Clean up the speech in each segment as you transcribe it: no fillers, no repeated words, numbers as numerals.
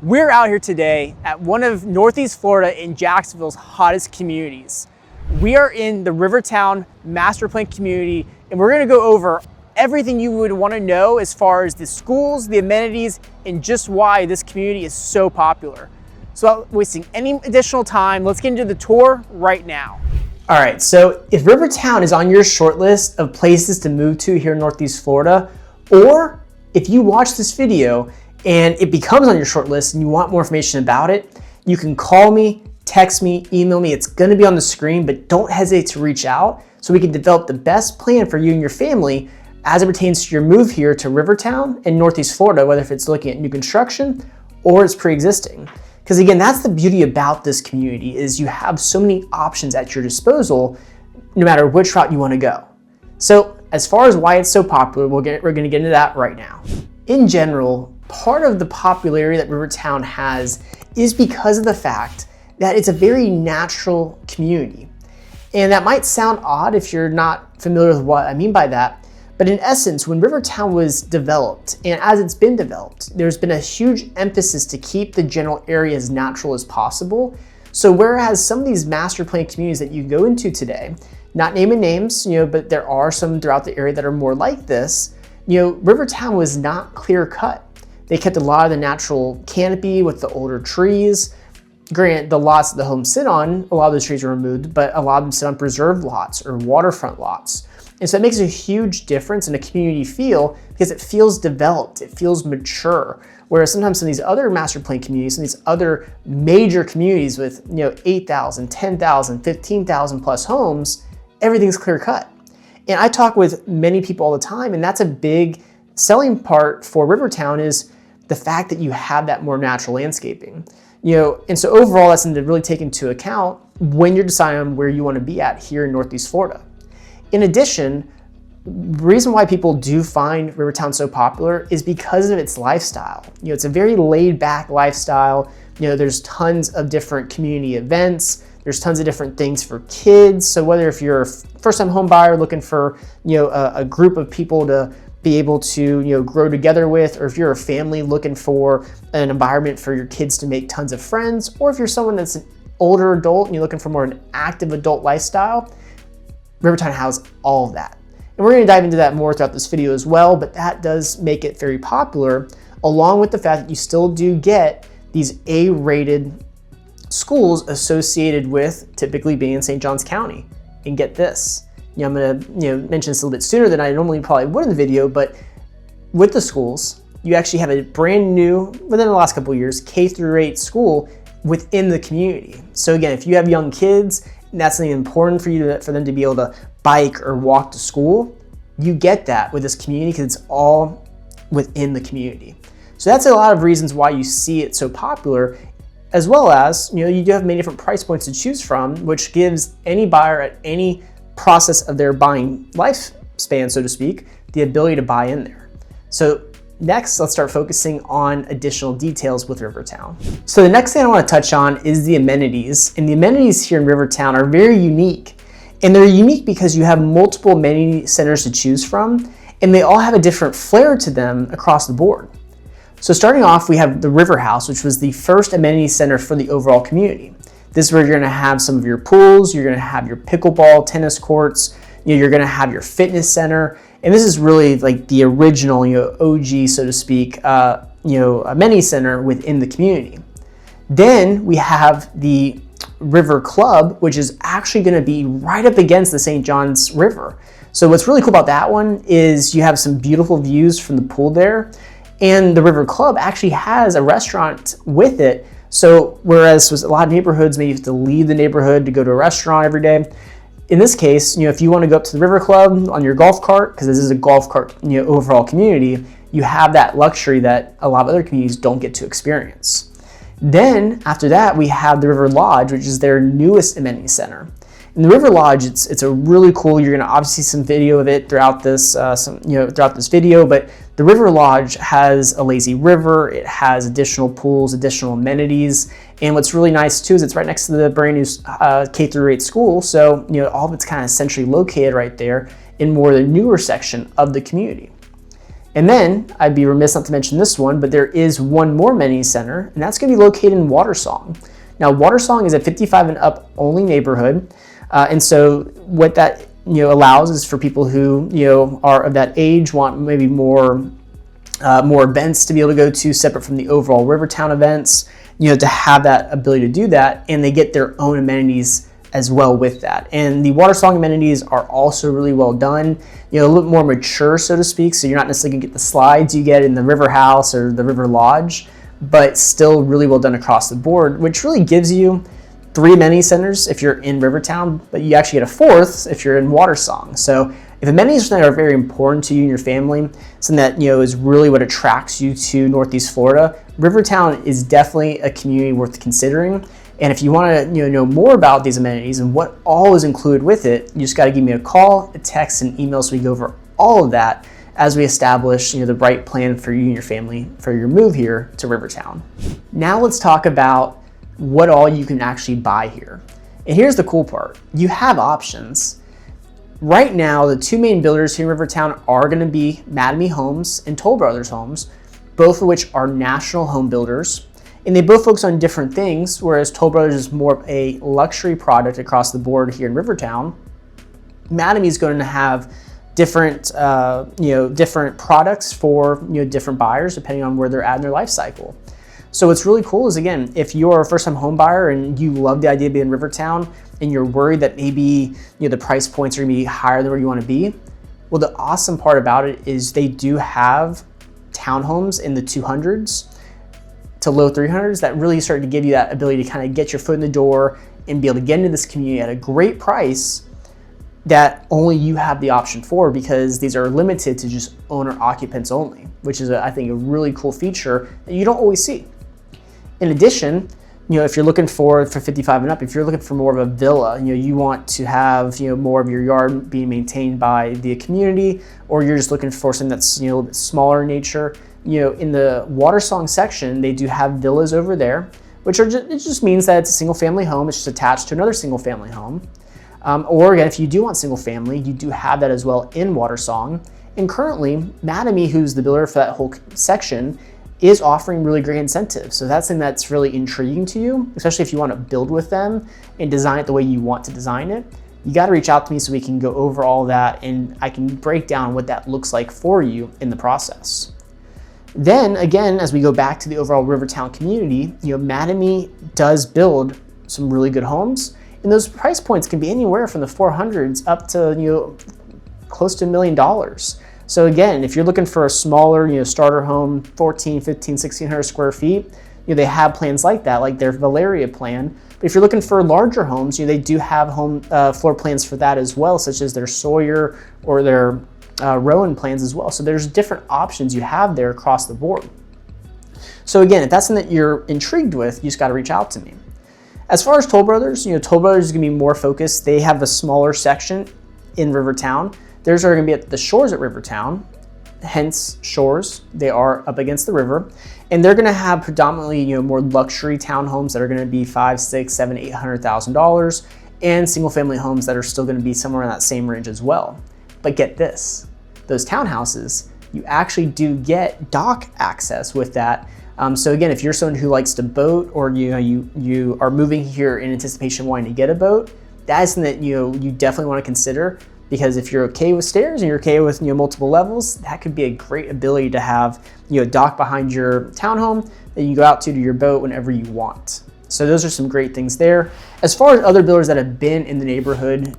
We're out here today at one of Northeast Florida in Jacksonville's hottest communities. We are in the Rivertown Master Plan community, and we're gonna go over everything you would wanna know as far as the schools, the amenities, and just why this community is so popular. So without wasting any additional time, let's get into the tour right now. All right, so if Rivertown is on your short list of places to move to here in Northeast Florida, or if you watch this video and it becomes on your short list and you want more information about it, you can call me, text me, email me. It's gonna be on the screen, but don't hesitate to reach out so we can develop the best plan for you and your family as it pertains to your move here to Rivertown in Northeast Florida, whether if it's looking at new construction or it's pre-existing. Because again, that's the beauty about this community is you have so many options at your disposal, no matter which route you wanna go. So as far as why it's so popular, we're gonna get into that right now. In general, part of the popularity that Rivertown has is because of the fact that it's a very natural community. And that might sound odd if you're not familiar with what I mean by that, but in essence, when Rivertown was developed, and as it's been developed, there's been a huge emphasis to keep the general area as natural as possible. So whereas some of these master plan communities that you go into today, not naming names, but there are some throughout the area that are more like this, Rivertown was not clear cut. They kept a lot of the natural canopy with the older trees. Granted, the lots that the homes sit on, a lot of those trees are removed, but a lot of them sit on preserved lots or waterfront lots. And so it makes a huge difference in a community feel because it feels developed, it feels mature. Whereas sometimes some of these other master plan communities, some of these other major communities with 8,000, 10,000, 15,000 plus homes, everything's clear cut. And I talk with many people all the time, and that's a big selling part for Rivertown is the fact that you have that more natural landscaping. And so overall, that's something to really take into account when you're deciding on where you want to be at here in Northeast Florida. In addition, the reason why people do find Rivertown so popular is because of its lifestyle. It's a very laid back lifestyle. There's tons of different community events. There's tons of different things for kids. So whether if you're a first-time home buyer looking for a group of people to be able to grow together with, or if you're a family looking for an environment for your kids to make tons of friends, or if you're someone that's an older adult and you're looking for more an active adult lifestyle, Rivertown has all of that. And we're going to dive into that more throughout this video as well, but that does make it very popular, along with the fact that you still do get these A-rated schools associated with typically being in St. Johns County. And get this, I'm going to mention this a little bit sooner than I normally probably would in the video, but with the schools, you actually have a brand new, within the last couple of years, K-8 school within the community. So again, if you have young kids, and that's something important for them to be able to bike or walk to school, you get that with this community because it's all within the community. So that's a lot of reasons why you see it so popular, as well as, you do have many different price points to choose from, which gives any buyer at any process of their buying lifespan, so to speak, the ability to buy in there. So next, let's start focusing on additional details with Rivertown. So the next thing I want to touch on is the amenities. And the amenities here in Rivertown are very unique. And they're unique because you have multiple amenity centers to choose from, and they all have a different flair to them across the board. So starting off, we have the River House, which was the first amenity center for the overall community. This is where you're going to have some of your pools, you're going to have your pickleball, tennis courts, you're going to have your fitness center. And this is really like the original, OG, so to speak, amenity center within the community. Then we have the River Club, which is actually going to be right up against the St. Johns River. So what's really cool about that one is you have some beautiful views from the pool there. And the River Club actually has a restaurant with it. So whereas a lot of neighborhoods, maybe you have to leave the neighborhood to go to a restaurant every day. In this case, if you want to go up to the River Club on your golf cart, because this is a golf cart, overall community, you have that luxury that a lot of other communities don't get to experience. Then after that, we have the River Lodge, which is their newest amenity center. In the River Lodge, it's a really cool. You're going to obviously see some video of it throughout this, throughout this video. But the River Lodge has a lazy river. It has additional pools, additional amenities, and what's really nice too is it's right next to the brand new K-8 school. So all of it's kind of centrally located right there in more the newer section of the community. And then I'd be remiss not to mention this one, but there is one more amenity center, and that's going to be located in Watersong. Now, Watersong is a 55 and up only neighborhood, and so what that allows is for people who are of that age, want maybe more events to be able to go to separate from the overall Rivertown events, to have that ability to do that, and they get their own amenities as well with that. And the Watersong amenities are also really well done, a little bit more mature, so to speak, so you're not necessarily gonna get the slides you get in the River House or the River Lodge, but still really well done across the board, which really gives you 3 amenity centers if you're in Rivertown, but you actually get a 4th if you're in Watersong. So if amenities are very important to you and your family, something that is really what attracts you to Northeast Florida, Rivertown is definitely a community worth considering. And if you want to know more about these amenities and what all is included with it, you just got to give me a call, a text, and email so we go over all of that as we establish the right plan for you and your family for your move here to Rivertown. Now let's talk about what all you can actually buy here. And here's the cool part. You have options. Right now, the 2 main builders here in Rivertown are going to be Mattamy Homes and Toll Brothers Homes, both of which are national home builders. And they both focus on different things, whereas Toll Brothers is more of a luxury product across the board here in Rivertown. Mattamy is going to have different, different products for different buyers depending on where they're at in their life cycle. So what's really cool is, again, if you're a first-time home buyer and you love the idea of being in Rivertown and you're worried that maybe the price points are going to be higher than where you want to be, well, the awesome part about it is they do have townhomes in the 200s to low 300s that really start to give you that ability to kind of get your foot in the door and be able to get into this community at a great price that only you have the option for, because these are limited to just owner occupants only, which is I think a really cool feature that you don't always see. In addition, if you're looking for 55 and up, if you're looking for more of a villa, you want to have more of your yard being maintained by the community, or you're just looking for something that's a little bit smaller in nature, in the Watersong section, they do have villas over there, which are it just means that it's a single family home. It's just attached to another single family home. Or again, if you do want single family, you do have that as well in Watersong. And currently, Mattamy, who's the builder for that whole section, is offering really great incentives. So that's something that's really intriguing to you, especially if you want to build with them and design it the way you want to design it. You got to reach out to me so we can go over all that and I can break down what that looks like for you in the process. Then again, as we go back to the overall Rivertown community, Mattamy does build some really good homes, and those price points can be anywhere from the 400s up to close to $1 million. So again, if you're looking for a smaller starter home, 14, 15, 1600 square feet, they have plans like that, like their Valeria plan. But if you're looking for larger homes, they do have home floor plans for that as well, such as their Sawyer or their Rowan plans as well. So there's different options you have there across the board. So again, if that's something that you're intrigued with, you just got to reach out to me. As far as Toll Brothers, Toll Brothers is going to be more focused. They have a smaller section in Rivertown. Theirs are going to be at the shores at Rivertown, hence shores. They are up against the river, and they're going to have predominantly more luxury townhomes that are going to be $500,000, $600,000, $700,000, $800,000, and single family homes that are still going to be somewhere in that same range as well. But get this, those townhouses, you actually do get dock access with that. So again, if you're someone who likes to boat, or you are moving here in anticipation of wanting to get a boat, that is something that you definitely want to consider, because if you're okay with stairs and you're okay with multiple levels, that could be a great ability to have a dock behind your townhome that you go out to your boat whenever you want. So those are some great things there. As far as other builders that have been in the neighborhood,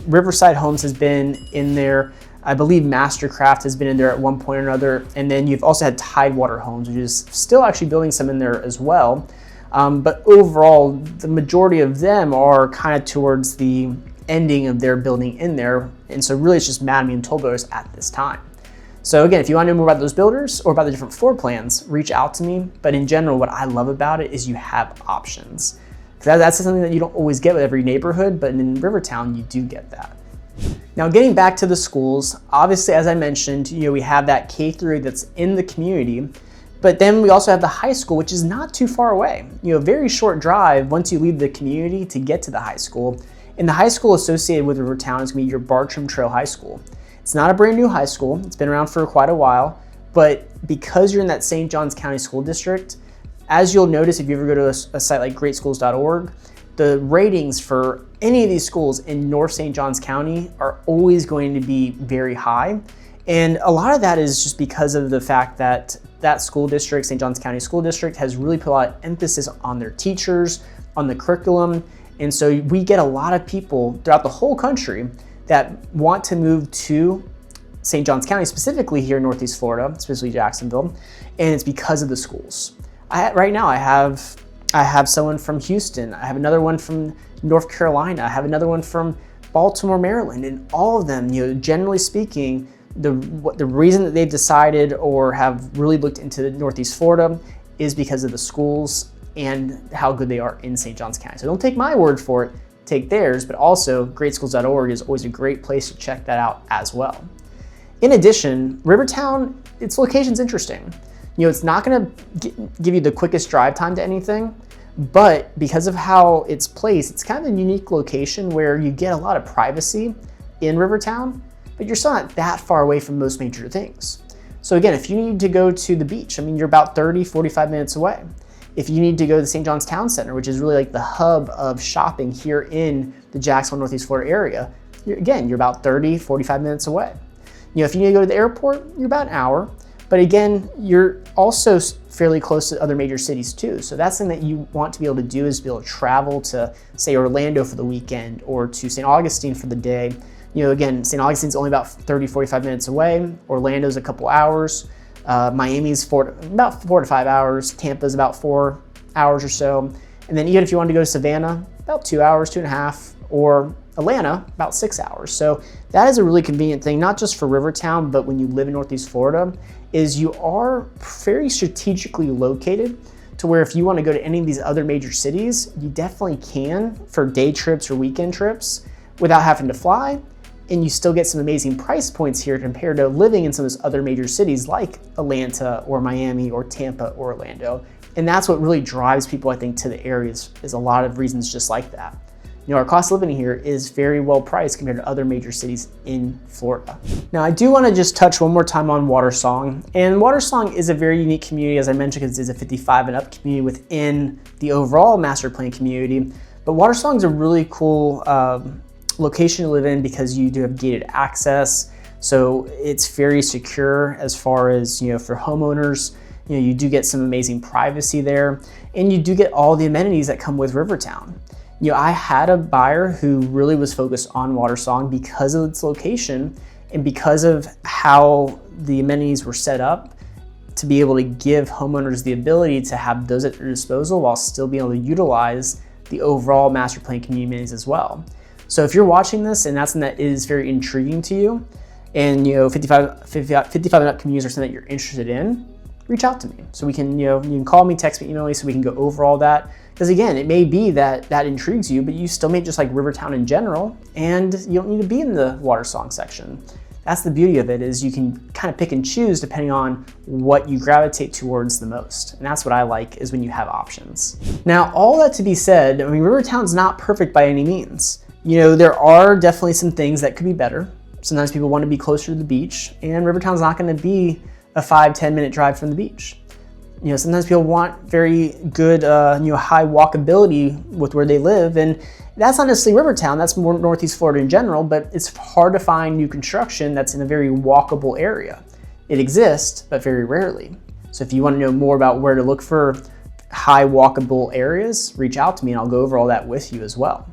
Riverside Homes has been in there. I believe Mastercraft has been in there at one point or another. And then you've also had Tidewater Homes, which is still actually building some in there as well. But overall, the majority of them are kind of towards the ending of their building in there. And so really it's just Mattamy and Toll Brothers at this time. So again, if you want to know more about those builders or about the different floor plans, reach out to me. But in general, what I love about it is you have options. That's something that you don't always get with every neighborhood, but in Rivertown, you do get that. Now, getting back to the schools, obviously, as I mentioned, we have that K-8 that's in the community, but then we also have the high school, which is not too far away. A very short drive once you leave the community to get to the high school. And the high school associated with Rivertown is going to be your Bartram Trail High School. It's not a brand new high school. It's been around for quite a while, But because you're in that St. Johns County School District, as you'll notice if you ever go to a site like greatschools.org, the ratings for any of these schools in North St. Johns County are always going to be very high. And a lot of that is just because of the fact that that school district, St. Johns County School District, has really put a lot of emphasis on their teachers, on the curriculum. And so we get a lot of people throughout the whole country that want to move to St. Johns County, specifically here in Northeast Florida, especially Jacksonville, and it's because of the schools. Right now I have someone from Houston, I have another one from North Carolina, I have another one from Baltimore, Maryland, and all of them, generally speaking, the reason that they've decided or have really looked into Northeast Florida is because of the schools and how good they are in St. Johns County. So don't take my word for it, take theirs, but also greatschools.org is always a great place to check that out as well. In addition, Rivertown, its location's interesting. It's not gonna give you the quickest drive time to anything, but because of how it's placed, it's kind of a unique location where you get a lot of privacy in Rivertown, but you're still not that far away from most major things. So again, if you need to go to the beach, you're about 30, 45 minutes away. If you need to go to the St. John's Town Center, which is really like the hub of shopping here in the Jacksonville, Northeast Florida area, you're about 30, 45 minutes away. If you need to go to the airport, you're about an hour. But again, you're also fairly close to other major cities too. So that's something that you want to be able to do, is be able to travel to, say, Orlando for the weekend or to St. Augustine for the day. Again, St. Augustine's only about 30, 45 minutes away. Orlando's a couple hours. Miami's about 4 to 5 hours. Tampa's about 4 hours or so. And then even if you want to go to Savannah, about 2 hours, 2.5, or Atlanta, about 6 hours. So that is a really convenient thing, not just for Rivertown, but when you live in Northeast Florida, is you are very strategically located to where if you want to go to any of these other major cities, you definitely can for day trips or weekend trips without having to fly. And you still get some amazing price points here compared to living in some of those other major cities like Atlanta or Miami or Tampa or Orlando. And that's what really drives people, I think, to the areas, is a lot of reasons just like that. Our cost of living here is very well priced compared to other major cities in Florida. Now, I do want to just touch one more time on Watersong. And Watersong is a very unique community, as I mentioned, because it's a 55 and up community within the overall master plan community. But Watersong is a really cool location to live in because you do have gated access. So it's very secure as far as, for homeowners. You do get some amazing privacy there, and you do get all the amenities that come with Rivertown. I had a buyer who really was focused on Watersong because of its location and because of how the amenities were set up to be able to give homeowners the ability to have those at their disposal while still being able to utilize the overall master plan community amenities as well. So if you're watching this and that's something that is very intriguing to you, and 55 and up communities are something that you're interested in, reach out to me. So we can, you can call me, text me, email me, so we can go over all that. Because again, it may be that that intrigues you, but you still may just like Rivertown in general, and you don't need to be in the Watersong section. That's the beauty of it, is you can kind of pick and choose depending on what you gravitate towards the most. And that's what I like, is when you have options. Now, all that to be said, Rivertown's not perfect by any means. There are definitely some things that could be better. Sometimes people want to be closer to the beach, and Rivertown's not going to be a 5-10 minute drive from the beach. Sometimes people want very good, high walkability with where they live, and that's not necessarily Rivertown, that's more Northeast Florida in general, but it's hard to find new construction that's in a very walkable area. It exists, but very rarely. So if you want to know more about where to look for high walkable areas, reach out to me and I'll go over all that with you as well.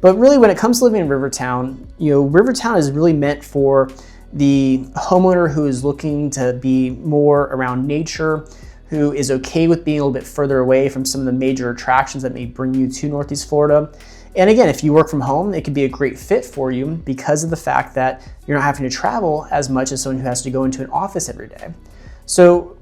But really, when it comes to living in Rivertown, Rivertown is really meant for the homeowner who is looking to be more around nature, who is okay with being a little bit further away from some of the major attractions that may bring you to Northeast Florida. And again, if you work from home, it could be a great fit for you because of the fact that you're not having to travel as much as someone who has to go into an office every day. So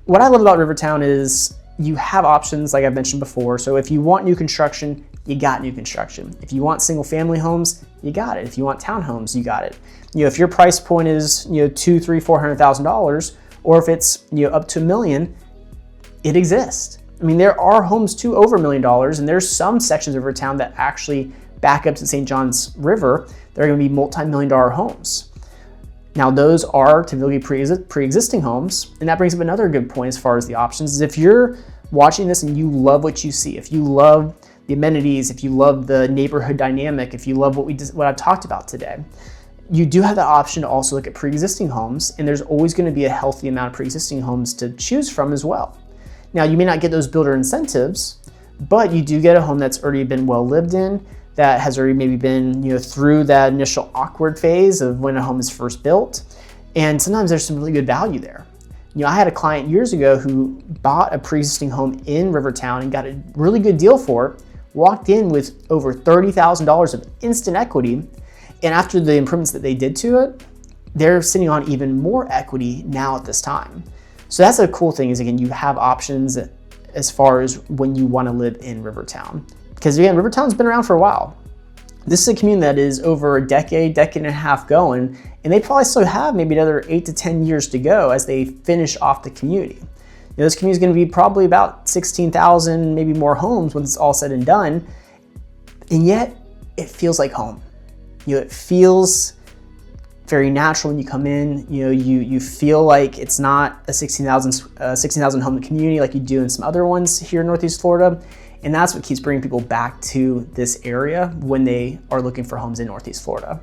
what I love about Rivertown is you have options, like I've mentioned before. So if you want new construction, you got new construction. If you want single family homes, you got it. If you want townhomes, you got it. If your price point is $200,000, $300,000, $400,000, or if it's up to $1 million, it exists. There are homes too over $1 million, and there's some sections of Rivertown that actually back up to St. John's River. They're going to be multi-million-dollar homes. Now those are typically pre-existing homes, and that brings up another good point as far as the options. Is if you're watching this and you love what you see, if you love the amenities, if you love the neighborhood dynamic, if you love what I've talked about today, you do have the option to also look at pre-existing homes, and there's always going to be a healthy amount of pre-existing homes to choose from as well. Now you may not get those builder incentives, but you do get a home that's already been well lived in, that has already maybe been through that initial awkward phase of when a home is first built, and sometimes there's some really good value there. I had a client years ago who bought a pre-existing home in Rivertown and got a really good deal for it, walked in with over $30,000 of instant equity, and after the improvements that they did to it, they're sitting on even more equity now at this time. So that's a cool thing, is again, you have options as far as when you want to live in Rivertown. Because again, Rivertown's been around for a while. This is a community that is over a decade and a half going, and they probably still have maybe another 8 to 10 years to go as they finish off the community. This community is going to be probably about 16,000, maybe more homes when it's all said and done, and yet it feels like home. It feels very natural when you come in. You feel like it's not a 16,000 home community like you do in some other ones here in Northeast Florida. And that's what keeps bringing people back to this area when they are looking for homes in Northeast Florida.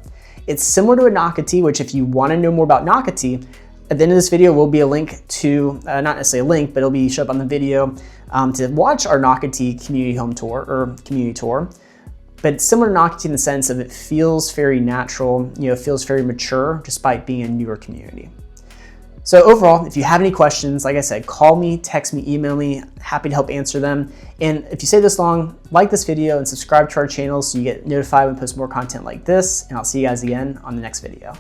It's similar to a Nocatee, which if you want to know more about Nocatee, at the end of this video will be a link to, not necessarily a link, but it'll be show up on the video to watch our Nocatee community home tour or community tour. But it's similar to Nocatee in the sense of it feels very natural, it feels very mature despite being a newer community. So overall, if you have any questions, like I said, call me, text me, email me, happy to help answer them. And if you stay this long, like this video and subscribe to our channel so you get notified when we post more content like this, and I'll see you guys again on the next video.